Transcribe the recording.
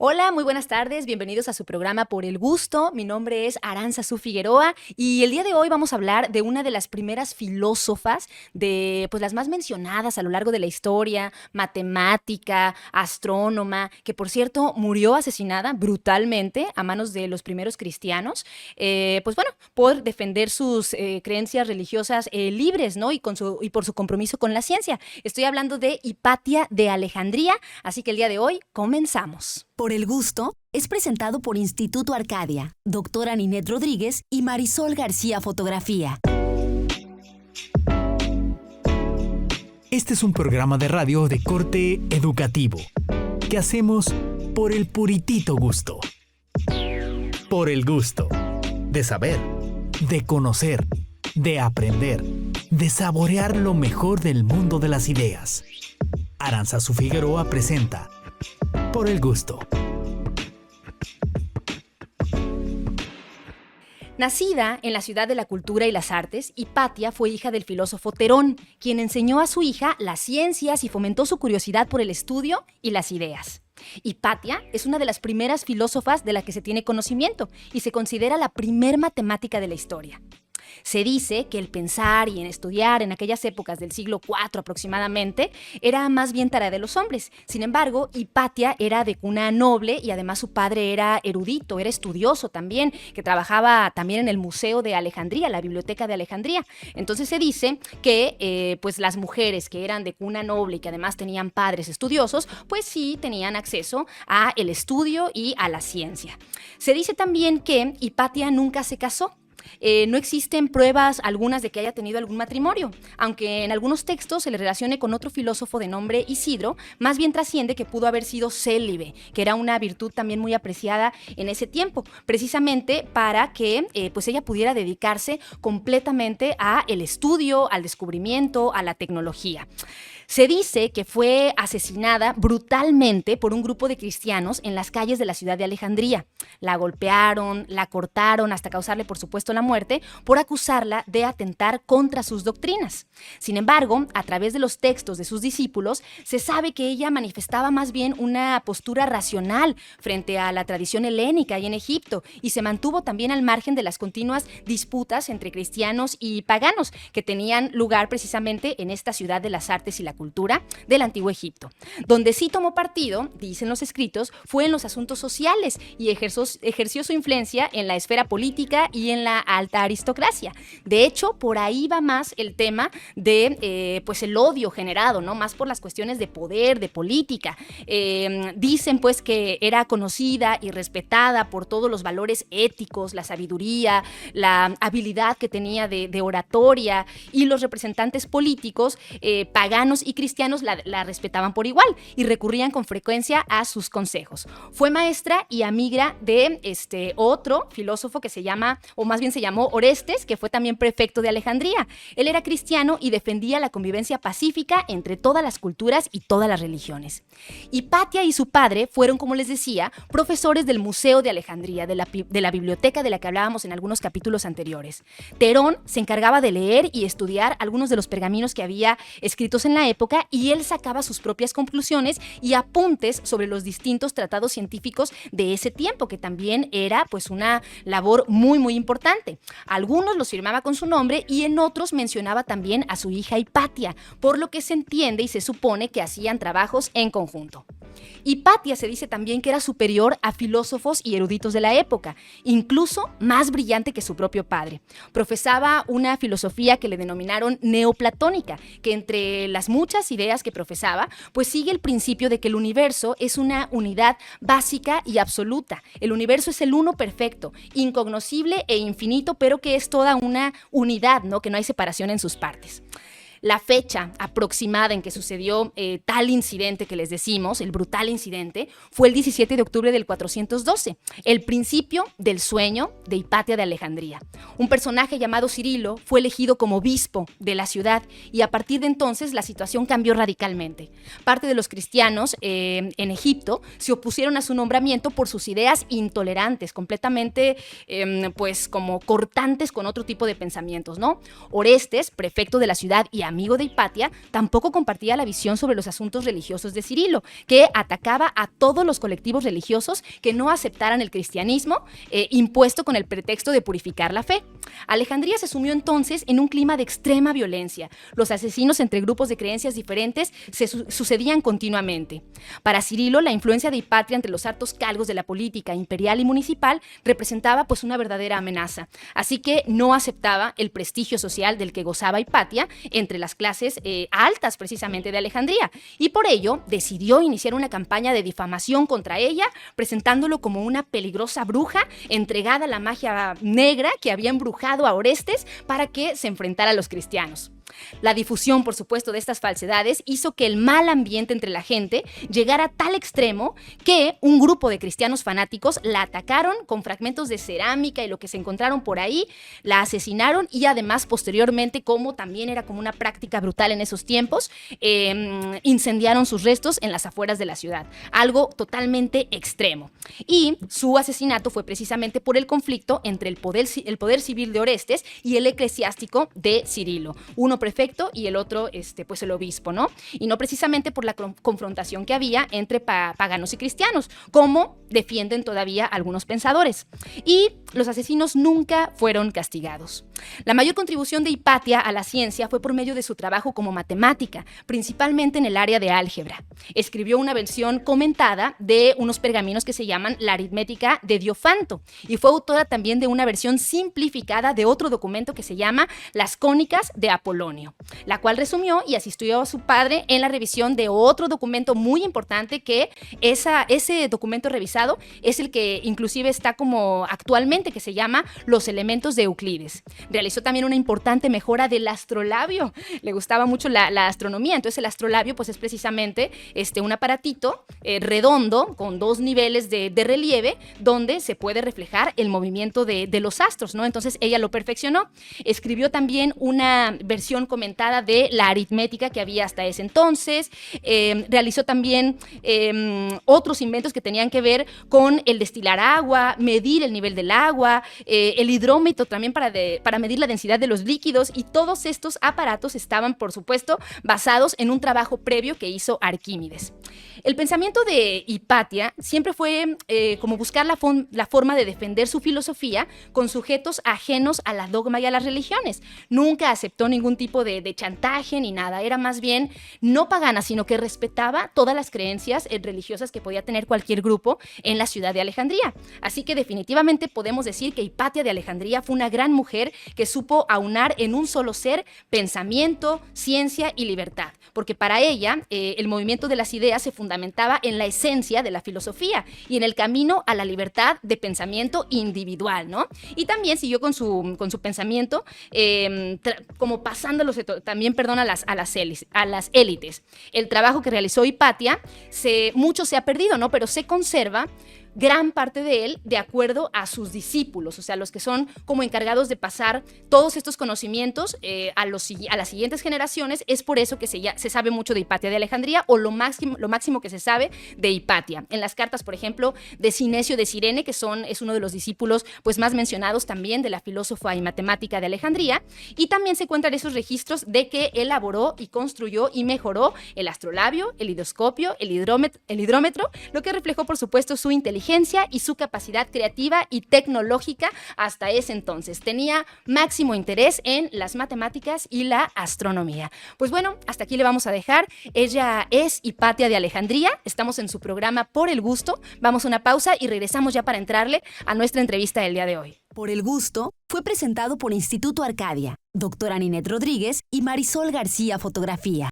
Hola, muy buenas tardes, bienvenidos a su programa Por el Gusto. Mi nombre es Arantzazu Figueroa y el día de hoy vamos a hablar de una de las primeras filósofas de, pues las más mencionadas a lo largo de la historia, matemática, astrónoma, que por cierto murió asesinada brutalmente a manos de los primeros cristianos, pues bueno, por defender sus creencias religiosas libres, ¿no? Y por su compromiso con la ciencia. Estoy hablando de Hipatia de Alejandría, así que el día de hoy comenzamos. Por el Gusto es presentado por Instituto Arcadia, doctora Ninette Rodríguez y Marisol García Fotografía. Este es un programa de radio de corte educativo que hacemos por el puritito gusto. Por el gusto de saber, de conocer, de aprender, de saborear lo mejor del mundo de las ideas. Arantzazu Figueroa presenta Por el Gusto. Nacida en la ciudad de la cultura y las artes, Hipatia fue hija del filósofo Terón, quien enseñó a su hija las ciencias y fomentó su curiosidad por el estudio y las ideas. Hipatia es una de las primeras filósofas de la que se tiene conocimiento y se considera la primer matemática de la historia. Se dice que el pensar y en estudiar en aquellas épocas del siglo IV aproximadamente era más bien tarea de los hombres. Sin embargo, Hipatia era de cuna noble y además su padre era erudito, era estudioso también, que trabajaba también en el Museo de Alejandría, la Biblioteca de Alejandría. Entonces se dice que pues las mujeres que eran de cuna noble y que además tenían padres estudiosos, pues sí tenían acceso a el estudio y a la ciencia. Se dice también que Hipatia nunca se casó. No existen pruebas algunas de que haya tenido algún matrimonio, aunque en algunos textos se le relacione con otro filósofo de nombre Isidro, más bien trasciende que pudo haber sido célibe, que era una virtud también muy apreciada en ese tiempo, precisamente para que pues ella pudiera dedicarse completamente a el estudio, al descubrimiento, a la tecnología. Se dice que fue asesinada brutalmente por un grupo de cristianos en las calles de la ciudad de Alejandría. La golpearon, la cortaron hasta causarle, por supuesto, la muerte por acusarla de atentar contra sus doctrinas. Sin embargo, a través de los textos de sus discípulos, se sabe que ella manifestaba más bien una postura racional frente a la tradición helénica y en Egipto y se mantuvo también al margen de las continuas disputas entre cristianos y paganos que tenían lugar precisamente en esta ciudad de las artes y la cultura del Antiguo Egipto. Donde sí tomó partido, dicen los escritos, fue en los asuntos sociales y ejerció su influencia en la esfera política y en la alta aristocracia. De hecho, por ahí va más el tema de pues el odio generado, ¿no? Más por las cuestiones de poder, de política. Dicen pues que era conocida y respetada por todos los valores éticos, la sabiduría, la habilidad que tenía de oratoria, y los representantes políticos paganos y cristianos la respetaban por igual y recurrían con frecuencia a sus consejos. Fue maestra y amiga de otro filósofo que se llama, o más bien se llamó Orestes, que fue también prefecto de Alejandría. Él era cristiano y defendía la convivencia pacífica entre todas las culturas y todas las religiones. Hipatia y su padre fueron, como les decía, profesores del Museo de Alejandría, de la biblioteca de la que hablábamos en algunos capítulos anteriores. Terón se encargaba de leer y estudiar algunos de los pergaminos que había escritos en la época y él sacaba sus propias conclusiones y apuntes sobre los distintos tratados científicos de ese tiempo, que también era pues una labor muy muy importante. Algunos los firmaba con su nombre y en otros mencionaba también a su hija Hipatia, por lo que se entiende y se supone que hacían trabajos en conjunto. Hipatia se dice también que era superior a filósofos y eruditos de la época, incluso más brillante que su propio padre. Profesaba una filosofía que le denominaron neoplatónica, que entre las muchas ideas que profesaba, pues sigue el principio de que el universo es una unidad básica y absoluta. El universo es el uno perfecto, incognoscible e infinito, pero que es toda una unidad, ¿no? Que no hay separación en sus partes. La fecha aproximada en que sucedió tal incidente que les decimos, el brutal incidente, fue el 17 de octubre del 412, el principio del sueño de Hipatia de Alejandría. Un personaje llamado Cirilo fue elegido como obispo de la ciudad y a partir de entonces la situación cambió radicalmente. Parte de los cristianos en Egipto se opusieron a su nombramiento por sus ideas intolerantes, completamente pues como cortantes con otro tipo de pensamientos, ¿no? Orestes, prefecto de la ciudad y amigo de Hipatia, tampoco compartía la visión sobre los asuntos religiosos de Cirilo, que atacaba a todos los colectivos religiosos que no aceptaran el cristianismo impuesto con el pretexto de purificar la fe. Alejandría se sumió entonces en un clima de extrema violencia. Los asesinos entre grupos de creencias diferentes se sucedían continuamente. Para Cirilo, la influencia de Hipatia entre los altos cargos de la política imperial y municipal representaba pues una verdadera amenaza. Así que no aceptaba el prestigio social del que gozaba Hipatia entre las clases altas precisamente de Alejandría, y por ello decidió iniciar una campaña de difamación contra ella, presentándolo como una peligrosa bruja entregada a la magia negra que había embrujado a Orestes para que se enfrentara a los cristianos. La difusión, por supuesto, de estas falsedades hizo que el mal ambiente entre la gente llegara a tal extremo que un grupo de cristianos fanáticos la atacaron con fragmentos de cerámica y lo que se encontraron por ahí, la asesinaron y además posteriormente, como también era como una práctica brutal en esos tiempos, incendiaron sus restos en las afueras de la ciudad. Algo totalmente extremo. Y su asesinato fue precisamente por el conflicto entre el poder civil de Orestes y el eclesiástico de Cirilo. Uno prefecto y el otro pues el obispo, ¿no? Y no precisamente por la confrontación que había entre paganos y cristianos, como defienden todavía algunos pensadores. Y los asesinos nunca fueron castigados. La mayor contribución de Hipatia a la ciencia fue por medio de su trabajo como matemática, principalmente en el área de álgebra. Escribió una versión comentada de unos pergaminos que se llaman la aritmética de Diofanto y fue autora también de una versión simplificada de otro documento que se llama las cónicas de Apolonio, la cual resumió y asistió a su padre en la revisión de otro documento muy importante que ese documento revisado es el que inclusive está como actualmente, que se llama Los elementos de Euclides. Realizó también una importante mejora del astrolabio. Le gustaba mucho la astronomía, entonces el astrolabio pues es precisamente un aparatito redondo con dos niveles de relieve donde se puede reflejar el movimiento de los astros, ¿no? Entonces ella lo perfeccionó. Escribió también una versión comentada de la aritmética que había hasta ese entonces. Realizó también otros inventos que tenían que ver con el destilar agua, medir el nivel del agua, el hidrómetro también para medir la densidad de los líquidos, y todos estos aparatos estaban, por supuesto, basados en un trabajo previo que hizo Arquímedes. El pensamiento de Hipatia siempre fue como buscar la forma de defender su filosofía con sujetos ajenos a la dogma y a las religiones. Nunca aceptó ningún tipo de chantaje ni nada, era más bien no pagana, sino que respetaba todas las creencias religiosas que podía tener cualquier grupo en la ciudad de Alejandría. Así que definitivamente podemos decir que Hipatia de Alejandría fue una gran mujer que supo aunar en un solo ser pensamiento, ciencia y libertad, porque para ella el movimiento de las ideas se fundamentaba en la esencia de la filosofía y en el camino a la libertad de pensamiento individual, ¿no? Y también siguió con su pensamiento como pasándolos también, a las élites. El trabajo que realizó Hipatia, mucho se ha perdido, ¿no? Pero se conserva gran parte de él de acuerdo a sus discípulos, o sea, los que son como encargados de pasar todos estos conocimientos a las siguientes generaciones. Es por eso que se sabe mucho de Hipatia de Alejandría, o lo máximo que se sabe de Hipatia. En las cartas, por ejemplo, de Sinesio de Cirene, que es uno de los discípulos pues más mencionados también de la filósofa y matemática de Alejandría, y también se encuentran esos registros de que elaboró y construyó y mejoró el astrolabio, el lidoscopio, el hidrómetro, lo que reflejó, por supuesto, su inteligencia y su capacidad creativa y tecnológica hasta ese entonces. Tenía máximo interés en las matemáticas y la astronomía. Pues bueno, hasta aquí le vamos a dejar. Ella es Hipatia de Alejandría. Estamos en su programa Por el Gusto. Vamos a una pausa y regresamos ya para entrarle a nuestra entrevista del día de hoy. Por el Gusto fue presentado por Instituto Arcadia, doctora Ninette Rodríguez y Marisol García Fotografía.